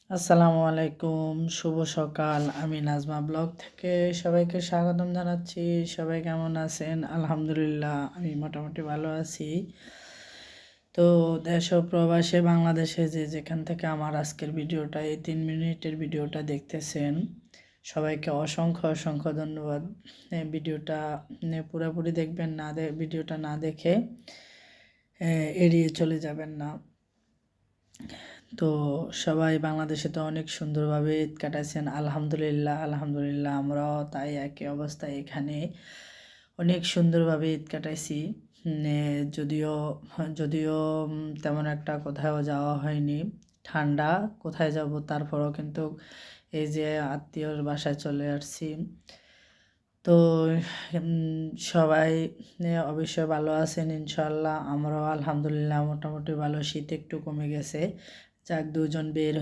আসসালামু আলাইকুম, শুভ সকাল। আমি নাজমা ব্লগ থেকে সবাইকে স্বাগতম জানাচ্ছি। সবাই কেমন আছেন? আলহামদুলিল্লাহ, আমি মোটামুটি ভালো আছি। তো দেশ ও প্রবাসে বাংলাদেশে যেখান থেকে আমার আজকের ভিডিওটা, এই 3 মিনিটের ভিডিওটা দেখতেছেন, সবাইকে অসংখ্য অসংখ্য ধন্যবাদ। ভিডিওটা পুরোপুরি দেখবেন, ভিডিওটা না দেখে এড়িয়ে চলে যাবেন না। তো সবাই বাংলাদেশে তো অনেক সুন্দরভাবে ঈদ কাটাচ্ছেন, আলহামদুলিল্লাহ আলহামদুলিল্লাহ। আমরাও তাই একই অবস্থায় এখানে অনেক সুন্দরভাবে ঈদ কাটাইছি। যদিও যদিও তেমন একটা কোথাও যাওয়া হয়নি, ঠান্ডা, কোথায় যাব, তারপরও কিন্তু এই যে আত্মীয়র বাসায় চলে আসছি। তো সবাই অবশ্যই ভালো আছেন ইনশাল্লাহ। আমরাও আলহামদুলিল্লাহ মোটামুটি ভালো। শীত একটু কমে গেছে, যাক দুজন বের হয়ে